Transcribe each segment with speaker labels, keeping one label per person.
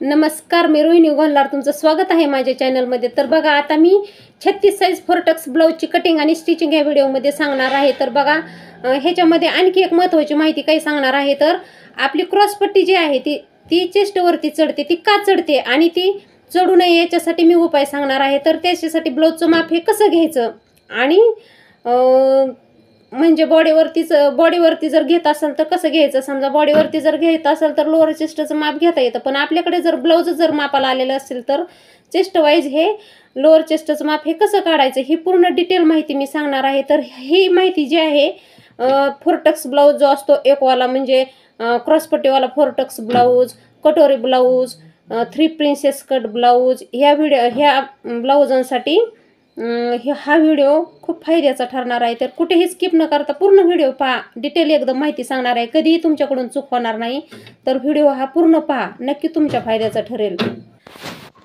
Speaker 1: नमस्कार, मी रोहिणी गोंदलार तुमचं स्वागत आहे माझ्या चॅनलमध्ये। तर बघा, आता मी 36 साइज फोरटक्स ब्लाउजची कटिंग आणि स्टिचिंग या व्हिडिओमध्ये सांगणार आहे। तर बघा, ह्याच्यामध्ये आणखी एक महत्त्वाची माहिती काय सांगणार आहे। तर आपली क्रॉसपट्टी जी आहे ती चेस्टवरती चढते, ती का चढते आणि ती चढू नये याच्यासाठी मी उपाय सांगणार आहे। तर त्याच्यासाठी ब्लाउजचं माप हे कसं घ्यायचं आणि म्हणजे बॉडीवरती जर घेत असाल तर कसं घ्यायचं। समजा बॉडीवरती जर घेत असाल तर लोअर चेस्टचं माप घेता येतं, पण आपल्याकडे जर ब्लाउज जर मापाला आलेलं असेल तर चेस्ट वाईज हे लोअर चेस्टचं माप हे कसं काढायचं ही पूर्ण डिटेल माहिती मी सांगणार आहे। तर ही माहिती जी आहे, फोरटक्स ब्लाउज जो असतो एकवाला म्हणजे क्रॉसपट्टीवाला फोरटक्स ब्लाउज, कटोरी ब्लाउज, 3 प्रिन्सेस कट ब्लाउज, ह्या ब्लाउजांसाठी हा व्हिडिओ खूप फायद्याचा ठरणार आहे। तर कुठेही स्किप न करता पूर्ण व्हिडिओ पहा, डिटेल एकदम माहिती सांगणार आहे, कधीही तुमच्याकडून चूक होणार नाही। तर व्हिडिओ हा पूर्ण पहा, नक्की तुमच्या फायद्याचा ठरेल।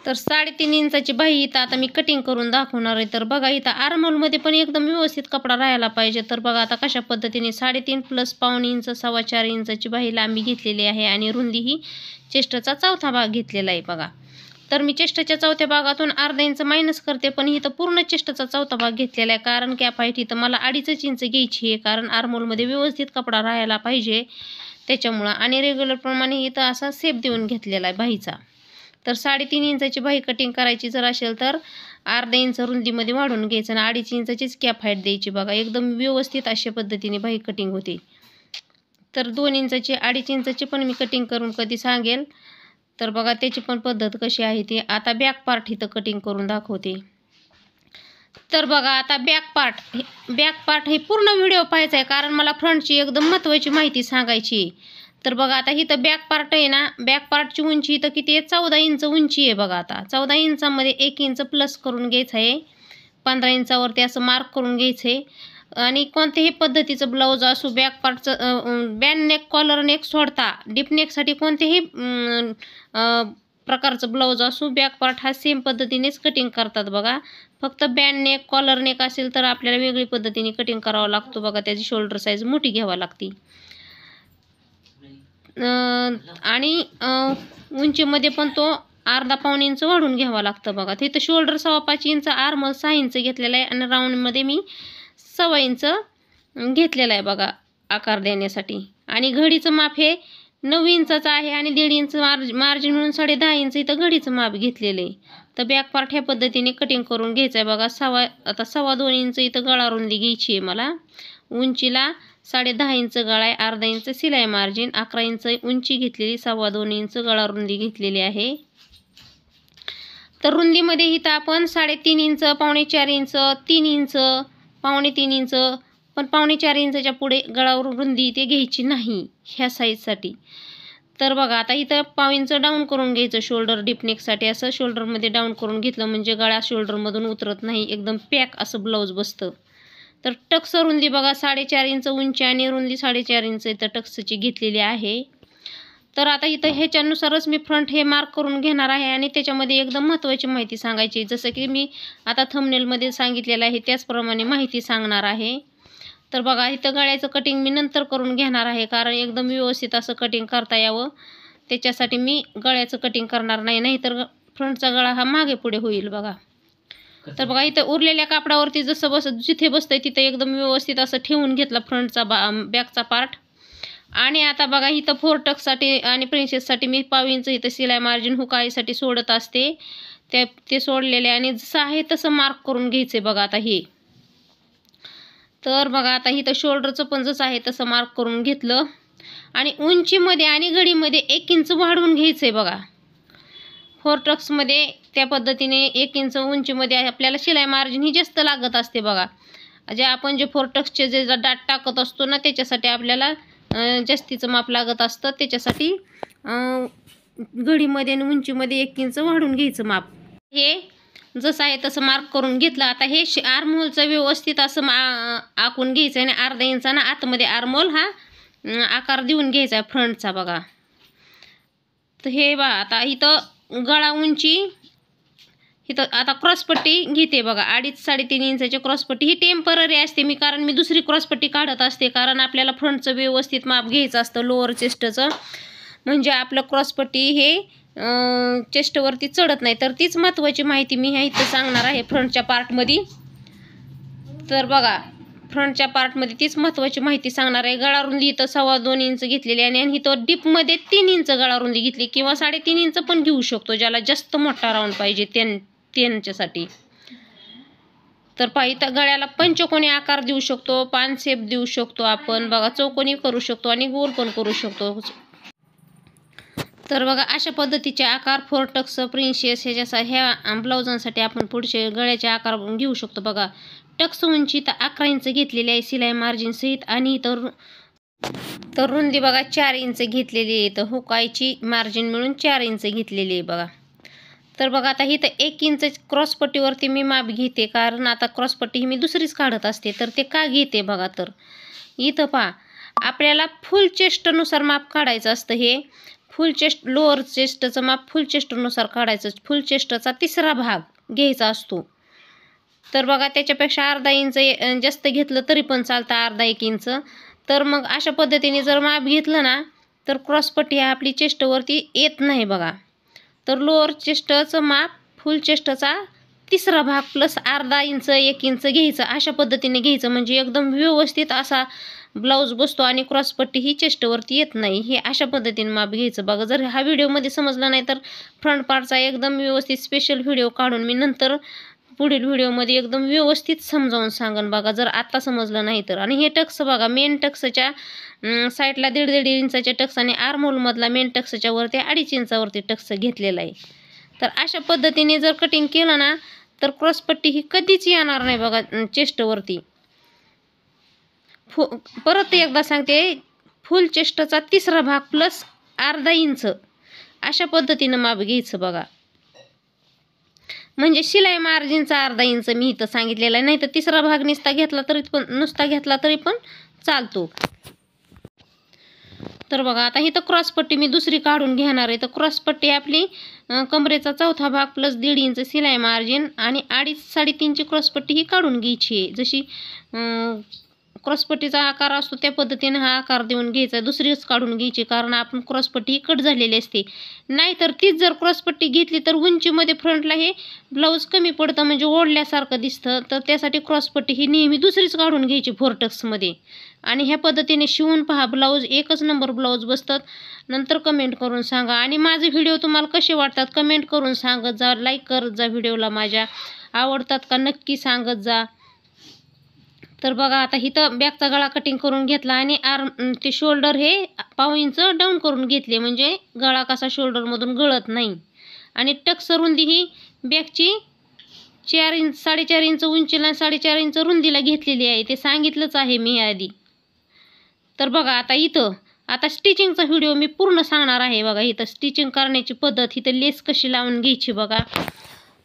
Speaker 1: तर 3.5 इंचाची बाही इथं आता मी कटिंग करून दाखवणार आहे। तर बघा, इथं आर्महोलमध्ये पण एकदम व्यवस्थित कपडा राहायला पाहिजे। तर बघा आता कशा पद्धतीने 3.5 प्लस पाऊण इंच 4.25 इंचाची बाही लांबी घेतलेली आहे आणि रुंदी ही चेस्टचा चौथा भाग घेतलेला आहे। बघा, तर मी चेस्टच्या चौथ्या भागातून अर्धा इंच मायनस करते, पण इथं पूर्ण चेस्टचा चौथा भाग घेतलेला आहे, कारण कॅप हाईट इथं मला 2.5 इंच घ्यायची आहे, कारण आर्महोलमध्ये व्यवस्थित कपडा राहायला पाहिजे त्याच्यामुळं। आणि रेग्युलर प्रमाणे इथं असा सेप देऊन घेतलेला आहे बाहीचा। तर 3.5 इंचाची बाही कटिंग करायची जर असेल तर अर्धा इंच रुंदीमध्ये वाढून घ्यायचं आणि 2.5 इंचाचीच कॅप हाईट द्यायची। बघा, एकदम व्यवस्थित अशा पद्धतीने बाही कटिंग होते। तर 2 इंचाची 2.5 इंचाची पण मी कटिंग करून कधी सांगेल। तर बघा, त्याची पण पद्धत कशी आहे ती आता बॅक पार्ट इथं कटिंग करून दाखवते। तर बघा, आता बॅक पार्ट हे पूर्ण व्हिडिओ पाहायचा आहे, कारण मला फ्रंटची एकदम महत्त्वाची माहिती सांगायची आहे। तर बघा, आता इथं बॅक पार्ट आहे ना, बॅक पार्टची उंची इथं किती आहे, 14 इंच उंची आहे। बघा, आता 14 इंचामध्ये 1 इंच प्लस करून घ्यायचं आहे, 15 इंचावरती असं मार्क करून घ्यायचं आहे। आणि कोणत्याही पद्धतीचं ब्लाऊज असो, बॅक पार्टचं बॅन नेक, कॉलर नेक सोडता डीप नेकसाठी कोणत्याही प्रकारचं ब्लाऊज असो, बॅक पार्ट हा सेम पद्धतीनेच कटिंग करतात। बघा, फक्त बॅन नेक, कॉलर नेक असेल तर आपल्याला वेगळी पद्धतीने कटिंग करावं लागतो। बघा, त्याची शोल्डर साईज मोठी घ्यावी लागते आणि उंचीमध्ये पण तो अर्धा पाऊण इंच वाढून घ्यावा लागतं। बघा, तिथं शोल्डर 5.25 इंच, आर्महोल 6 इंच घेतलेला आहे आणि राऊंडमध्ये मी 1.25 इंच घेतलेला आहे। बघा, आकार देण्यासाठी। आणि घडीचं माप हे 9 इंचाचं आहे आणि 1.5 इंच मार्जिन म्हणून 10.5 इंच इथं घडीचं माप घेतलेलं आहे। तर बॅक पार्ट ह्या पद्धतीने कटिंग करून घ्यायचं आहे। बघा, 2.25 इंच इथं गळा रुंदी घ्यायची आहे मला। उंचीला 10.5 इंच गळा आहे, अर्धा इंच शिलाई मार्जिन, 11 इंच उंची घेतलेली, 2.25 इंच गळा रुंदी घेतलेली आहे। तर रुंदीमध्ये इथं आपण 3.5 इंच, 4.25 इंच, 3 इंच, 3.25 इंच, पण 4.25 इंचाच्या पुढे गळा रुंदी इथे घ्यायची नाही ह्या साईजसाठी। तर बघा, आता इथं 1.5 इंच डाऊन करून घ्यायचं शोल्डर डीपनेकसाठी। असं शोल्डरमध्ये डाऊन करून घेतलं म्हणजे गळा शोल्डरमधून उतरत नाही, एकदम पॅक असं ब्लाऊज बसतं। तर टक्स रुंदी बघा, 4.5 इंच उंची आणि रुंदी 4.5 इंच इथं टक्सची घेतलेली आहे। तर आता इथं ह्याच्यानुसारच मी फ्रंट हे मार्क करून घेणार आहे आणि त्याच्यामध्ये एकदम महत्त्वाची माहिती सांगायची, जसं की मी आता थंबनेलमध्ये सांगितलेलं आहे त्याचप्रमाणे माहिती सांगणार आहे। तर बघा, इथं गळ्याचं कटिंग मी नंतर करून घेणार आहे, कारण एकदम व्यवस्थित असं कटिंग करता यावं त्याच्यासाठी मी गळ्याचं कटिंग करणार नाही, नाहीतर फ्रंटचा गळा हा मागे पुढे होईल। बघा, तर बघा, इथं उरलेल्या कापडावरती जिथे बसतंय तिथं एकदम व्यवस्थित असं ठेवून घेतला फ्रंटचा बॅकचा पार्ट। आणि आता बघा, इथं फोरटक्ससाठी आणि प्रिन्सेससाठी मी 1.5 इंच इथं शिलाई मार्जिन हुकाईसाठी सोडत असते, ते सोडलेले आणि जसं आहे तसं मार्क करून घ्यायचे। बघा, आता हे तर बघा, आता इथं शोल्डरचं पण जसं आहे तसं मार्क करून घेतलं आणि उंचीमध्ये आणि घडीमध्ये 1 इंच वाढवून घ्यायचं आहे। बघा, फोरटक्समध्ये त्या पद्धतीने 1 इंच उंचीमध्ये आपल्याला शिलाई मार्जिन ही जास्त लागत असते। बघा, आपण जे फोरटक्सचे जे डाट टाकत असतो ना, त्याच्यासाठी आपल्याला जास्तीचं माप लागत असतं, त्याच्यासाठी घडीमध्ये आणि उंचीमध्ये 1 इंच वाढून घ्यायचं माप। हे जसं आहे तसं मार्क करून घेतलं। आता हे आर्महोलचं व्यवस्थित असं आखून घ्यायचं आणि अर्धा इंचानं आतमध्ये आर्महोल हा आकार देऊन घ्यायचा आहे फ्रंटचा। बघा, तर हे बघा, आता इथं गळा उंची इथं आता क्रॉसपट्टी घेते। बघा, 2.5-3.5 इंचाची क्रॉसपट्टी ही टेम्पररी असते मी, कारण मी दुसरी क्रॉसपट्टी काढत असते, कारण आपल्याला फ्रंटचं व्यवस्थित माप घ्यायचं असतं लोअर चेस्टचं। म्हणजे आपलं क्रॉसपट्टी हे चेस्टवरती चढत नाही. तर तीच महत्त्वाची माहिती मी ह्या इथं सांगणार आहे फ्रंटच्या पार्टमध्ये. तर बघा, फ्रंटच्या पार्टमध्ये तीच महत्त्वाची माहिती सांगणार आहे. गळारुंदी इथं 2.25 इंच घेतलेली आहे आणि इथं डीपमध्ये 3 इंच गळारुंदी घेतली किंवा 3.5 इंच पण घेऊ शकतो, ज्याला जास्त मोठा राऊंड पाहिजे त्यांच्यासाठी. तर इथं गळ्याला पंचकोनी आकार देऊ शकतो, पान शेप देऊ शकतो आपण. बघा, चौकोनी करू शकतो आणि गोल पण करू शकतो. तर बघा, अशा पद्धतीचे आकार 4 टक्स, प्रिन्सेस ह्या ब्लाउजांसाठी आपण पुढचे गळ्याचे आकार घेऊ शकतो. बघा, टक्स उंची तर 11 इंच घेतलेली आहे शिलाई मार्जिन सहित आणि तर रुंदी बघा 4 इंच घेतलेली आहे. तर हुकायची मार्जिन मिळून 4 इंच घेतलेली आहे बघा. तर बघा, आता इथं 1 इंच क्रॉसपट्टीवरती मी माप घेते, कारण आता क्रॉसपट्टी ही मी दुसरीच काढत असते. तर ते का घेते बघा, तर इथं पहा, आपल्याला फुल चेस्टनुसार माप काढायचं असतं. हे फुल चेस्ट, लोअर चेस्टचं माप फुल चेस्टनुसार काढायचं. फुल चेस्टचा 3रा भाग घ्यायचा असतो. तर बघा, त्याच्यापेक्षा अर्धा इंच जास्त घेतलं तरी पण चालतं, अर्धा-1 इंच. तर मग अशा पद्धतीने जर माप घेतलं ना, तर क्रॉसपट्टी आपली चेस्टवरती येत नाही बघा. तर लोअर चेस्टचं माप फुल चेस्टचा 3रा भाग प्लस अर्धा इंच 1 इंच घ्यायचं. अशा पद्धतीने घ्यायचं म्हणजे एकदम व्यवस्थित असा ब्लाऊज बसतो आणि क्रॉसपट्टी ही चेस्टवरती येत नाही. हे अशा पद्धतीने माप घ्यायचं बघा. जर हा व्हिडिओमध्ये समजला नाही तर फ्रंट पार्टचा एकदम व्यवस्थित स्पेशल व्हिडिओ काढून मी नंतर पुढील व्हिडिओमध्ये एकदम व्यवस्थित समजावून सांगन बघा, जर आता समजलं नाही तर. आणि हे टक्स बघा, मेन टक्सच्या साईडला 1.5 इंचाच्या टक्स आणि आर्महोलमधला मेन टक्सच्या वरती 2.5 इंचावरती टक्स घेतलेला आहे. तर अशा पद्धतीने जर कटिंग केलं ना, तर क्रॉसपट्टी ही कधीच येणार नाही बघा चेस्टवरती. परत एकदा सांगते, फुल चेस्टचा 3रा भाग प्लस अर्धा इंच अशा पद्धतीनं माप घ्यायचं बघा. म्हणजे शिलाई मार्जिनचा अर्धा इंच मी इथं सांगितलेला आहे. नाही तर 3रा भाग नुसता घेतला तरी पण चालतो. तर बघा, आता इथं क्रॉसपट्टी मी दुसरी काढून घेणार आहे. तर क्रॉसपट्टी आपली कमरेचा 4था भाग प्लस 1.5 इंच शिलाई मार्जिन आणि 2.5-3.5ची क्रॉसपट्टी ही काढून घ्यायची आहे. जशी क्रॉसपट्टीचा आकार असतो त्या पद्धतीने हा आकार देऊन घ्यायचा. दुसरीच काढून घ्यायची, कारण आपण क्रॉसपट्टी कट झालेली असते. नाहीतर तीच जर क्रॉसपट्टी घेतली तर उंचीमध्ये फ्रंटला हे ब्लाऊज कमी पडतं, म्हणजे ओढल्यासारखं दिसतं. तर त्यासाठी क्रॉसपट्टी ही नेहमी दुसरीच काढून घ्यायची 4 टक्समध्ये. आणि ह्या पद्धतीने शिवून पहा, ब्लाऊज एकच नंबर ब्लाऊज बसतात. नंतर कमेंट करून सांगा. आणि माझे व्हिडिओ तुम्हाला कसे वाटतात कमेंट करून सांगत जा. लाईक करत जा व्हिडिओला माझ्या. आवडतात का नक्की सांगत जा. तर बघा, आता इथं बॅकचा गळा कटिंग करून घेतला आणि ते शोल्डर हे 1.5 इंच डाऊन करून घेतले, म्हणजे गळा कसा शोल्डरमधून गळत नाही. आणि टक्स रुंदी ही बॅकची 4.5 इंच उंचीला 4.5 इंच रुंदीला घेतलेली आहे. ते सांगितलंच आहे मी आधी. तर बघा, आता स्टिचिंगचा व्हिडिओ मी पूर्ण सांगणार आहे बघा. इथं स्टिचिंग करण्याची पद्धत, इथं लेस कशी लावून घ्यायची बघा.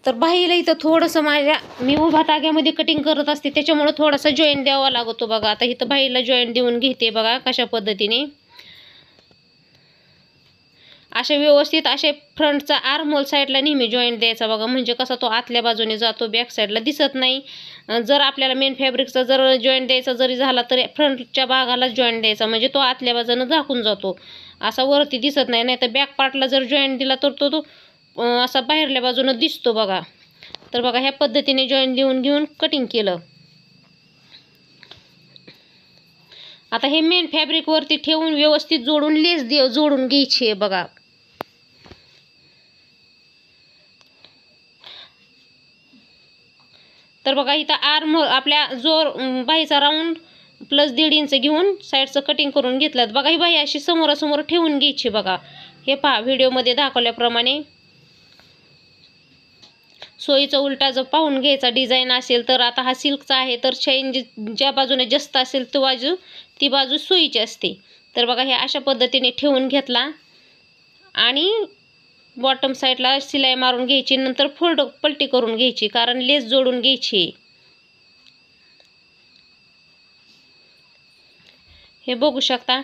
Speaker 1: तर बाहीला इथं थोडंसं मी उभा टाक्यामध्ये कटिंग करत असते, त्याच्यामुळे थोडासा जॉईंट द्यावा लागतो बघा. आता इथं बाहीला जॉईंट देऊन घेते बघा कशा पद्धतीने. अशा व्यवस्थित असे फ्रंटचा आर्महोल साईडला नेहमी जॉईंट द्यायचा बघा, म्हणजे कसा तो आतल्या बाजूने जातो, बॅक साईडला दिसत नाही. जर आपल्याला मेन फॅब्रिकचा जर जॉईंट द्यायचा जरी झाला तरी फ्रंटच्या भागाला जॉईंट द्यायचा, म्हणजे तो आतल्या बाजूने झाकून जातो, असा वरती दिसत नाही. नाही तर बॅक पार्टला जर जॉईंट दिला तर तो असा बाहेरल्या बाजूने दिसतो बघा. तर बघा, ह्या पद्धतीने जॉईंट देऊन घेऊन कटिंग केलं. आता हे मेन फॅब्रिकवरती ठेवून व्यवस्थित जोडून लेस जोडून घ्यायची आहे बघा. तर बघा, इथं आर्म आपल्या बाहीचा राऊंड प्लस 1.5 इंच घेऊन साईडचं कटिंग करून घेतलं बघा. ही बाही अशी समोरासमोर ठेवून घ्यायची बघा. हे पहा, व्हिडिओमध्ये दाखवल्याप्रमाणे. सोयीचा उलटा जर पाहून घ्यायचा डिझाईन असेल तर. आता हा सिल्कचा आहे तर शाईन ज्या बाजूने जास्त असेल ती बाजू सोयीची असते. तर बघा, हे अशा पद्धतीने ठेवून घेतला आणि बॉटम साईडला शिलाई मारून घ्यायची. नंतर पलटी करून घ्यायची, कारण लेस जोडून घ्यायची. हे बघू शकता.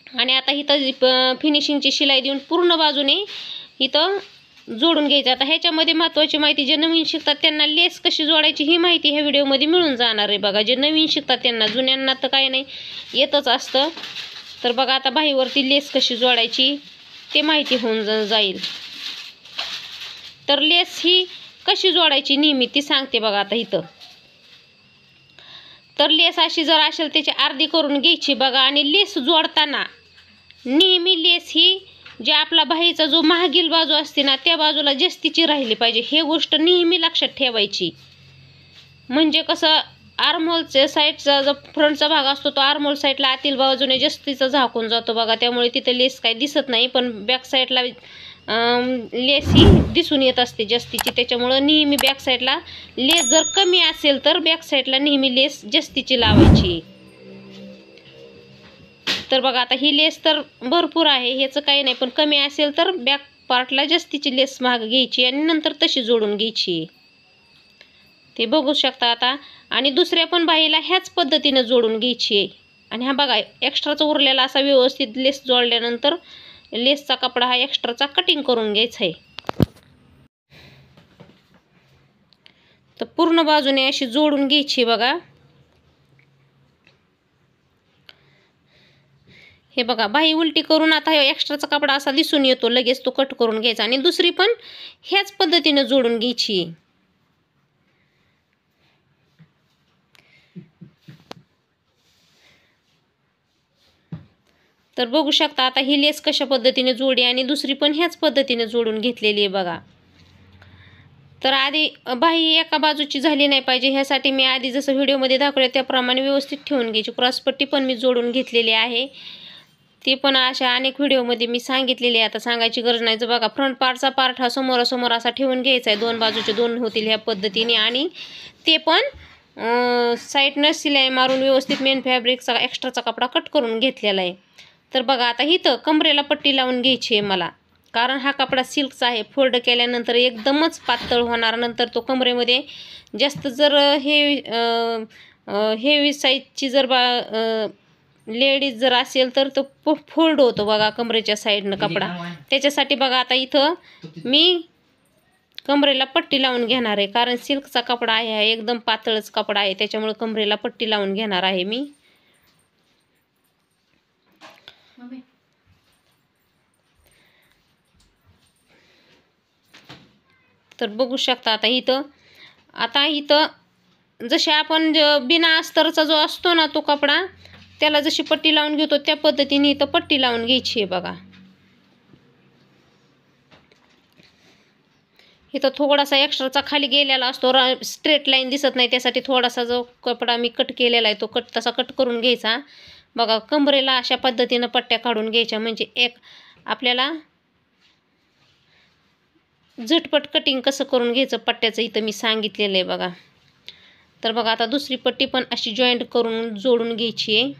Speaker 1: आणि आता इथं फिनिशिंगची शिलाई देऊन पूर्ण बाजूने इथं जोडून घ्यायचं. आता ह्याच्यामध्ये महत्त्वाची माहिती, जे नवीन शिकतात त्यांना लेस कशी जोडायची ही माहिती ह्या व्हिडिओमध्ये मिळून जाणार आहे बघा. जे नवीन शिकतात त्यांना, जुन्यांना तर काही नाही, येतच असतं. तर बघा आता बाहीवरती लेस कशी जोडायची ते माहिती होऊन जाईल. तर लेस ही कशी जोडायची नेहमी ती सांगते बघा आता इथं. तर लेस अशी जर असेल त्याची अर्धी करून घ्यायची बघा. आणि लेस जोडताना नेहमी लेस ही जे आपला बाहीचा जो मागील बाजू असते ना त्या बाजूला जास्तीची राहिली पाहिजे. हे गोष्ट नेहमी लक्षात ठेवायची. म्हणजे कसं आर्महोलच्या साईडचा जो फ्रंटचा भाग असतो तो आर्महोल साईडला आतील बाजूने जास्तीचा झाकून जातो बघा. त्यामुळे तिथे लेस काही दिसत नाही. पण बॅक साईडला लेस ही दिसून येत असते जास्तीची. त्याच्यामुळं नेहमी बॅक साईडला लेस जर कमी असेल तर बॅक साईडला नेहमी लेस जास्तीची लावायची. तर बघा आता ही लेस तर भरपूर आहे ह्याचं काही नाही. पण कमी असेल तर बॅक पार्टला जास्तीची लेस माग घ्यायची आणि नंतर तशी जोडून घ्यायची. ते बघू शकता आता. आणि दुसऱ्या पण बाहीला ह्याच पद्धतीनं जोडून घ्यायची. आणि हा बघा एक्स्ट्राचा उरलेला असा व्यवस्थित लेस जोडल्यानंतर लेसचा कपडा हा एक्स्ट्राचा कटिंग करून घ्यायचा आहे. तर पूर्ण बाजूने अशी जोडून घ्यायची बघा. हे बघा बाही उलटी करून आता एक्स्ट्राचा कपडा असा दिसून येतो लगेच तो कट करून घ्यायचा. आणि दुसरी पण ह्याच पद्धतीने जोडून घ्यायची. तर बघू शकता आता ही लेस कशा पद्धतीने जोडी आणि दुसरी पण ह्याच पद्धतीने जोडून घेतलेली आहे बघा. तर आधी बाही एका बाजूची झाली नाही पाहिजे ह्यासाठी मी आधी जसं व्हिडिओमध्ये दाखवले त्याप्रमाणे व्यवस्थित ठेवून घ्यायची. क्रॉसपट्टी पण मी जोडून घेतलेली आहे. ते पण अशा अनेक व्हिडिओमध्ये मी सांगितलेले आहे. आता सांगायची गरज नाही. जर बघा फ्रंट पार्टचा पार्ट हा समोरासमोर असा ठेवून घ्यायचा आहे. दोन बाजूचे दोन होतील ह्या पद्धतीने. आणि ते पण साईडनं शिलाई मारून व्यवस्थित मेन फॅब्रिकचा एक्स्ट्राचा कपडा कट करून घेतलेला आहे. तर बघा आता इथं कमरेला पट्टी लावून घ्यायची आहे मला. कारण हा कपडा सिल्कचा आहे. फोल्ड केल्यानंतर एकदमच पातळ होणार. नंतर तो कमरेमध्ये जास्त जर हेवी साईजची जर लेडीज जर असेल तर तो फोल्ड होतो बघा कमरेच्या साईडनं कपडा. त्याच्यासाठी बघा आता इथं मी कमरेला पट्टी लावून घेणार आहे. कारण सिल्कचा कपडा आहे एकदम पातळच कपडा आहे. त्याच्यामुळे कमरेला पट्टी लावून घेणार आहे मी. तर बघू शकता आता इथं जसे आपण बिना अस्तरचा जो असतो ना तो कपडा त्याला जशी पट्टी लावून घेतो त्या पद्धतीने इथं पट्टी लावून घ्यायची आहे बघा. इथं थोडासा एक्स्ट्राचा खाली गेलेला असतो स्ट्रेट लाईन दिसत नाही त्यासाठी थोडासा जो कपडा मी कट केलेला आहे तो तसा कट करून घ्यायचा बघा. कमरेला अशा पद्धतीनं पट्ट्या काढून घ्यायच्या म्हणजे एक आपल्याला झटपट कटिंग कसं करून घ्यायचं पट्ट्याचं इथं मी सांगितलेलं आहे बघा. तर बघा आता दुसरी पट्टी पण अशी जॉईंट करून जोडून घ्यायची आहे.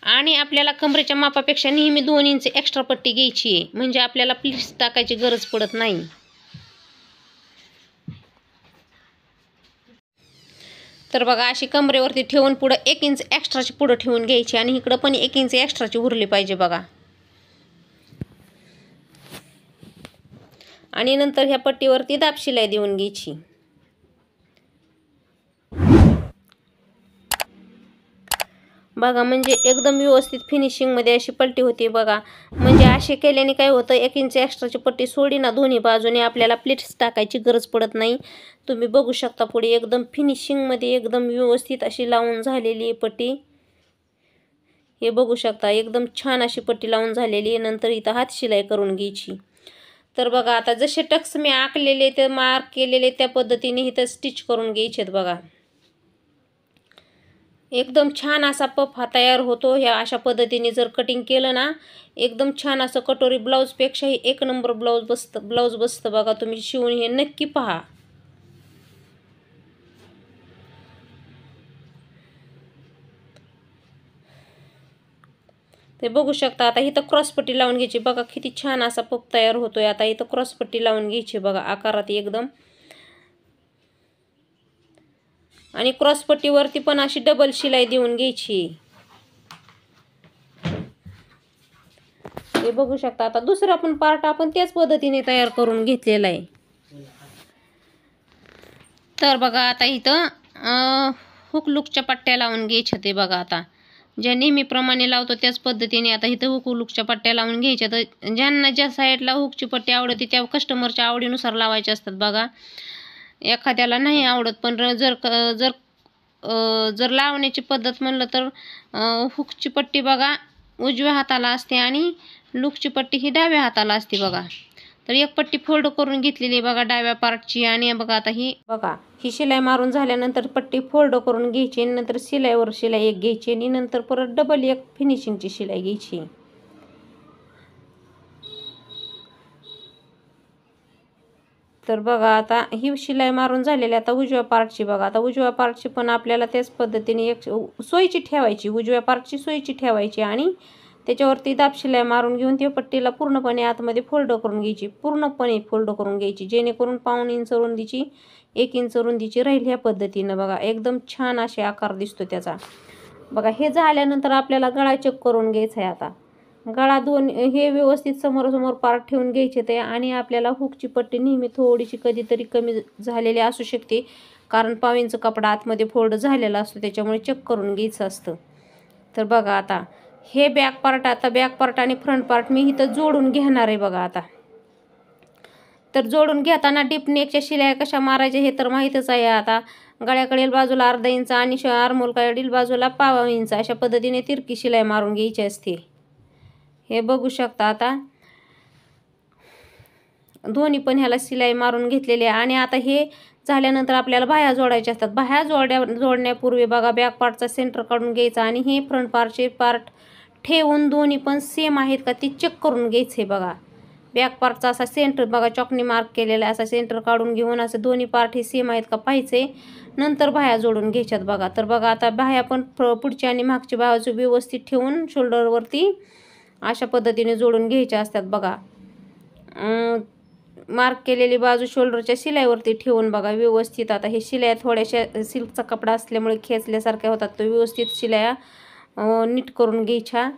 Speaker 1: आणि आपल्याला कमरेच्या मापापेक्षा नेहमी 2 इंच एक्स्ट्रा पट्टी घ्यायची आहे. म्हणजे आपल्याला प्लीट्स टाकायची गरज पडत नाही. तर बघा अशी कमरेवरती ठेवून पुढं 1 इंच एक्स्ट्राची पुढं ठेवून घ्यायची. आणि इकडं पण 1 इंच एक्स्ट्राची उरली पाहिजे बघा. आणि नंतर ह्या पट्टीवरती दाब शिलाई देऊन घ्यायची. बघा म्हणजे एकदम व्यवस्थित फिनिशिंगमध्ये अशी पट्टी होती बघा. म्हणजे असे केल्याने काय होतं 1 इंच एक्स्ट्राची पट्टी सोडी ना दोन्ही बाजूने आपल्याला प्लेट्स टाकायची गरज पडत नाही. तुम्ही बघू शकता पुढे एकदम फिनिशिंगमध्ये एकदम व्यवस्थित अशी लावून झालेली आहे पट्टी. हे बघू शकता एकदम छान अशी पट्टी लावून झालेली आहे. नंतर इथं हात शिलाई करून घ्यायची. तर बघा आता जसे टक्स मी आखलेले ते मार्क केलेले त्या पद्धतीने इथं स्टिच करून घ्यायचे आहेत बघा. एकदम छान असा पफ हा तयार होतो. ह्या अशा पद्धतीने जर कटिंग केलं ना एकदम छान असं कटोरी ब्लाऊजपेक्षाही 1 नंबर ब्लाऊज बसतं बघा. तुम्ही शिवून हे नक्की पहा. ते बघू शकता आता इथं क्रॉसपट्टी लावून घ्यायची बघा. किती छान असा पफ तयार होतोय. आता इथं क्रॉसपट्टी लावून घ्यायची बघा आकारात एकदम. आणि क्रॉसपट्टीवरती पण अशी डबल शिलाई देऊन घ्यायची. हे बघू शकता आता दुसरा पण पार्ट आपण त्याच पद्धतीने तयार करून घेतलेला आहे. तर बघा आता इथं हुक लुकच्या पट्ट्या लावून घ्यायच्या ते बघा. आता ज्या नेहमीप्रमाणे लावतो त्याच पद्धतीने आता इथं हुक लुकच्या पट्ट्या लावून घ्यायच्या. तर ज्यांना ज्या साईडला हुकची पट्टी आवडते त्या कस्टमरच्या आवडीनुसार लावायच्या असतात बघा. एखाद्याला नाही आवडत, पण जर जर जर लावण्याची पद्धत म्हणलं तर हुकची पट्टी बघा उजव्या हाताला असते आणि लुकची पट्टी ही डाव्या हाताला असते बघा. तर एक पट्टी फोल्ड करून घेतलेली बघा डाव्या पार्टची. आणि बघा आता ही बघा ही शिलाई मारून झाल्यानंतर पट्टी फोल्ड करून घ्यायची, नंतर शिलाईवर शिलाई एक घ्यायची आणि नंतर परत डबल एक फिनिशिंगची शिलाई घ्यायची. तर बघा आता ही शिलाई मारून झालेली. आता उजव्या पार्टची बघा. आता उजव्या पार्टची पण आपल्याला त्याच पद्धतीने एक सोयीची ठेवायची, उजव्या पार्टची सोयीची ठेवायची आणि त्याच्यावरती दाब शिलाई मारून घेऊन त्या पट्टीला पूर्णपणे आतमध्ये फोल्ड करून घ्यायची, पूर्णपणे फोल्ड करून घ्यायची, जेणेकरून 1.5 इंच रुंदीची 1 इंच रुंदीची राहील. ह्या पद्धतीनं बघा एकदम छान असे आकार दिसतो त्याचा. बघा हे झाल्यानंतर आपल्याला गळा चेक करून घ्यायचा आहे. आता गळा दोन हे व्यवस्थित समोरासमोर पार्ट ठेवून घ्यायचे ते. आणि आपल्याला हुकची पट्टी नेहमी थोडीशी कधीतरी कमी झालेली असू शकते, कारण 1.5 इंच कपडा आतमध्ये फोल्ड झालेला असतो, त्याच्यामुळे चेक करून घ्यायचं असतं. तर बघा आता हे बॅक पार्ट, आता बॅक पार्ट आणि फ्रंट पार्ट मी इथं जोडून घेणार आहे बघा. आता तर जोडून घेताना डीप नेकच्या शिलाई कशा मारायच्या हे तर माहीतच आहे. आता गळ्याकडील बाजूला 1/2 इंच आणि आरमोलकडील बाजूला 1/4 इंच अशा पद्धतीने तिरकी शिलाई मारून घ्यायची असते. हे बघू शकता. आता दोन्ही पण ह्याला शिलाई मारून घेतलेली आहे. आणि आता हे झाल्यानंतर आपल्याला बाह्या जोडायच्या असतात. बाह्या जोडण्यापूर्वी बघा बॅक पार्टचा सेंटर काढून घ्यायचा आणि हे फ्रंट पार्टचे पार्ट ठेवून दोन्ही पण सेम आहेत का ते चेक करून घ्यायचे बघा. बॅक पार्टचा असा सेंटर बघा चॉकनी मार्क केलेला असा सेंटर काढून घेऊन असं दोन्ही पार्ट हे सेम आहेत का पाहायचे, नंतर बाह्या जोडून घ्यायच्यात बघा. तर बघा आता बाह्या पण पुढची आणि मागची बाजू व्यवस्थित ठेवून शोल्डरवरती अशा पद्धतीने जोडून घ्यायच्या असतात बघा. मार्क केलेली बाजू शोल्डरच्या शिलाईवरती ठेवून बघा व्यवस्थित. आता हे शिलाया थोड्याशा सिल्कचा कपडा असल्यामुळे खेचल्यासारख्या होतात, तर व्यवस्थित शिलाया नीट करून घ्यायच्या.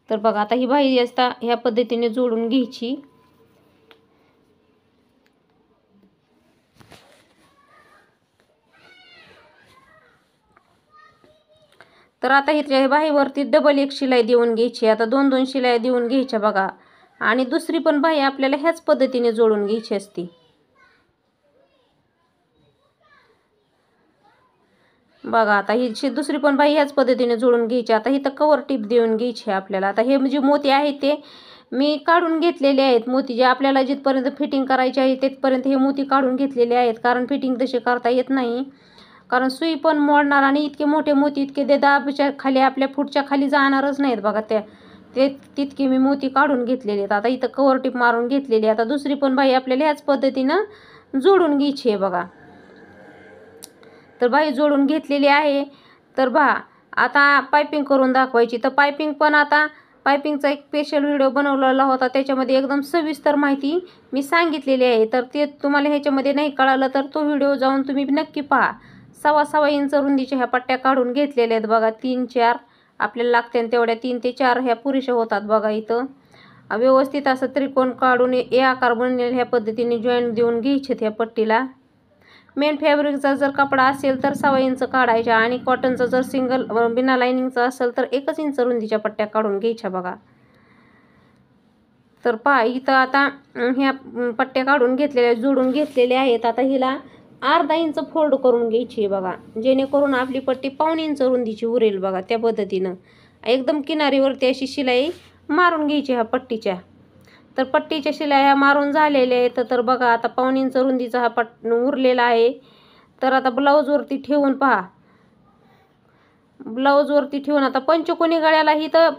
Speaker 1: तर बघा आता ही बाही असता ह्या पद्धतीने जोडून घ्यायची. तर आता इथल्या बाहीवरती डबल एक शिलाई देऊन घ्यायची. आता 2-2 शिलाई देऊन घ्यायच्या बघा. आणि दुसरी पण बाही आपल्याला ह्याच पद्धतीने जोडून घ्यायची असते बघा. आता ही दुसरी पण बाही ह्याच पद्धतीने जोडून घ्यायची. आता इथं कवर टिप देऊन घ्यायची आपल्याला. आता हे जे मोती आहेत ते मी काढून घेतलेले आहेत. मोती जे आपल्याला जिथपर्यंत फिटिंग करायची आहे तिथपर्यंत हे मोती काढून घेतलेले आहेत, कारण फिटिंग तशी करता येत नाही, कारण सुई पण मोडणार आणि इतके मोठे मोती इतके ते दाबच्या खाली आपल्या फुटच्या खाली जाणारच नाहीत बघा. ते तितके मी मोती काढून घेतलेले आहेत. आता इथं कवर टिप मारून घेतलेली. आता दुसरी पण बाही आपल्याला ह्याच पद्धतीनं जोडून घ्यायची आहे बघा. तर बाही जोडून घेतलेली आहे. तर आता पायपिंग करून दाखवायची. तर पायपिंग पण आता पायपिंगचा एक स्पेशल व्हिडिओ बनवलेला होता, त्याच्यामध्ये एकदम सविस्तर माहिती मी सांगितलेली आहे. तर ते तुम्हाला ह्याच्यामध्ये नाही कळालं तर तो व्हिडिओ जाऊन तुम्ही नक्की पहा. 1.25 इंच रुंदीच्या ह्या पट्ट्या काढून घेतलेल्या आहेत बघा. 3-4 आपल्याला लागते तेवढ्या 3 ते 4 ह्या पुरेशा होतात बघा. इथं व्यवस्थित असं त्रिकोण काढून ए आकार बनलेल्या ह्या पद्धतीने जॉईंट देऊन घ्यायचे ह्या पट्टीला. मेन फॅब्रिकचा जर कपडा असेल तर 1.25 इंच काढायच्या आणि कॉटनचा जर सिंगल बिना लाइनिंगचा असेल तर 1 इंच रुंदीच्या पट्ट्या काढून घ्यायच्या बघा. तर पहा इथं आता ह्या पट्ट्या काढून घेतलेल्या जोडून घेतलेल्या आहेत. आता हिला 1/2 इंच फोल्ड करून घ्यायची बघा, जेणेकरून आपली पट्टी 1.25 इंच रुंदीची उरेल बघा. त्या पद्धतीनं एकदम किनारीवरती अशी शिलाई मारून घ्यायची ह्या पट्टीच्या. तर पट्टीच्या शिलाया मारून झालेल्या आहेत. तर बघा आता 1.25 इंच रुंदीचा हा उरलेला आहे. तर आता ब्लाऊजवरती ठेवून पहा. ब्लाऊजवरती ठेवून आता पंचकोनी गळ्याला ही तर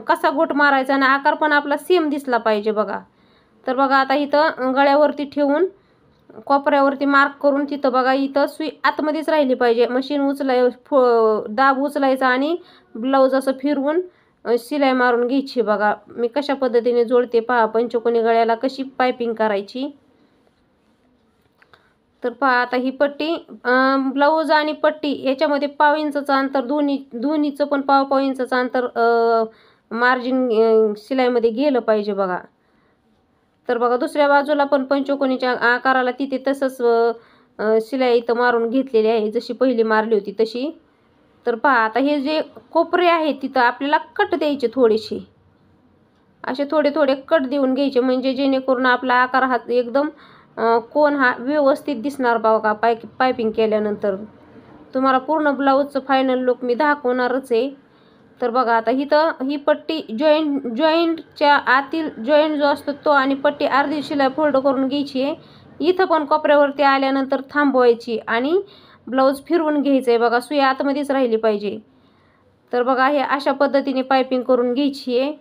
Speaker 1: कसा गोट मारायचा आणि आकार पण आपला सेम दिसला पाहिजे बघा. तर बघा आता इथं गळ्यावरती ठेवून कोपऱ्यावरती मार्क करून तिथं बघा इथं सुई आतमध्येच राहिली पाहिजे. मशीन दाब उचलायचा आणि ब्लाऊज असं फिरवून शिलाई मारून घ्यायची बघा. मी कशा पद्धतीने जोडते पहा. पंचकोनी गळ्याला कशी पायपिंग करायची. तर पहा आता ही पट्टी ब्लाऊज आणि पट्टी याच्यामध्ये 1/2 इंचचं अंतर दोन्हीचं पण 1/2 इंचचं अंतर मार्जिन शिलाईमध्ये गेलं पाहिजे बघा. तर बघा दुसऱ्या बाजूला पण पंचकोनीच्या आकाराला तिथे तसंच शिलाई इथं मारून घेतलेली आहे, जशी पहिली मारली होती तशी. तर पहा आता हे जे कोपरे आहेत तिथं आपल्याला कट द्यायचे थोडेसे, असे थोडे थोडे कट देऊन घ्यायचे, म्हणजे जेणेकरून आपला आकार हा एकदम कोण हा व्यवस्थित दिसणार बघा. पायपिंग केल्यानंतर तुम्हाला पूर्ण ब्लाऊजचं फायनल लुक मी दाखवणारच आहे. तर बघा आता इथं ही पट्टी जॉईंटच्या आतील जॉईंट जो असतो तो आणि पट्टी अर्धी शिलाई फोल्ड करून घ्यायची आहे. इथं पण कोपऱ्यावरती आल्यानंतर थांबवायची आणि ब्लाऊज फिरवून घ्यायचं आहे बघा, सुई आतमध्येच राहिली पाहिजे. तर बघा हे अशा पद्धतीने पायपिंग करून घ्यायची आहे.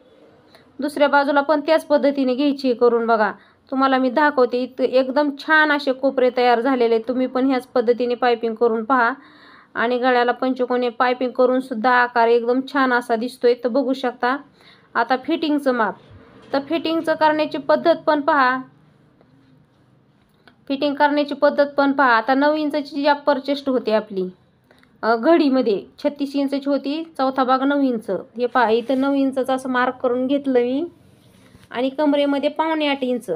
Speaker 1: दुसऱ्या बाजूला पण त्याच पद्धतीने घ्यायची करून बघा. तुम्हाला मी दाखवते, इथं एकदम छान असे कोपरे तयार झालेले. तुम्ही पण ह्याच पद्धतीने पायपिंग करून पहा. आणि गळ्याला पंचकोनी पायपिंग करून सुद्धा आकार एकदम छान असा दिसतोय. तर बघू शकता. आता फिटिंगचं माप, तर फिटिंगचं करण्याची पद्धत पण पहा. फिटिंग करण्याची पद्धत पण पहा. आता 9 इंचाची जी अप्पर चेस्ट होती आपली घडीमध्ये 36 इंचाची होती, चौथा भाग 9 इंच. हे पहा इथं 9 इंचाचं असं मार्क करून घेतलं मी आणि कमरेमध्ये 7.25 इंच.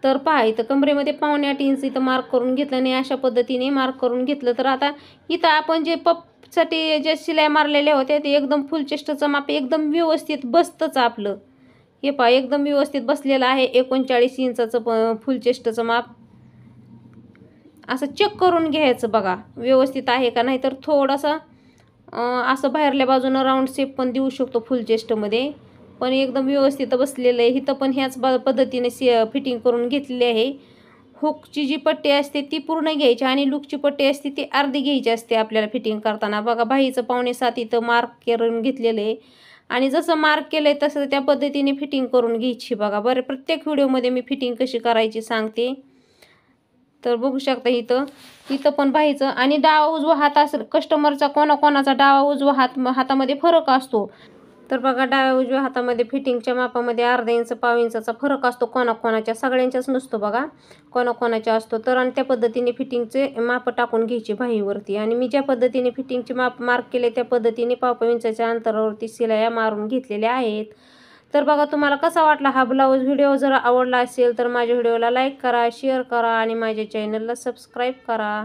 Speaker 1: तर पहा इथं कमरेमध्ये 7.25 इंच इथं मार्क करून घेतलं आणि अशा पद्धतीने मार्क करून घेतलं. तर आता इथं आपण जे पपसाठी जे शिलाई मारलेल्या होत्या ते एकदम फुल चेस्टचं माप एकदम व्यवस्थित बसतंच आपलं. हे पहा एकदम व्यवस्थित बसलेलं आहे. 39 इंचाचं फुल चेस्टचं माप असं चेक करून घ्यायचं बघा व्यवस्थित आहे का नाही. तर थोडंसं असं बाहेरल्या बाजूनं राऊंड शेप पण देऊ शकतो फुल चेस्टमध्ये, पण एकदम व्यवस्थित बसलेलं आहे. इथं पण ह्याच पद्धतीने फिटिंग करून घेतलेली आहे. हुकची जी पट्टी असते ती पूर्ण घ्यायची आणि लुकची पट्टी असते ती अर्धी घ्यायची असते आपल्याला फिटिंग करताना. बघा बाहीचं 5.7 इथं मार्क करून घेतलेलं आहे आणि जसं मार्क केलं आहे तसं त्या पद्धतीने फिटिंग करून घ्यायची बघा. बरं प्रत्येक व्हिडिओमध्ये मी फिटिंग कशी करायची सांगते. तर बघू शकता इथं पण बाहीचं आणि डावा उजवा हात असेल कस्टमरचा, कोणाचा डावा उजवा हातामध्ये फरक असतो. तर बघा डाव्या उजव्या हातामध्ये फिटिंगच्या मापामध्ये अर्धा इंच पाव इंचाचा फरक असतो. कोणाच्या सगळ्यांच्याच नसतो बघा, कोणाच्या असतो. तर आणि त्या पद्धतीने फिटिंगचे माप टाकून घ्यायची बाहीवरती आणि मी ज्या पद्धतीने फिटिंगचे माप मार्क केले त्या पद्धतीने पाव इंचाच्या अंतरावरती शिलाया मारून घेतलेल्या आहेत. तर बघा तुम्हाला कसा वाटला हा ब्लाऊज व्हिडिओ. जर आवडला असेल तर माझ्या व्हिडिओला लाईक करा, शेअर करा आणि माझ्या चॅनलला सबस्क्राईब करा.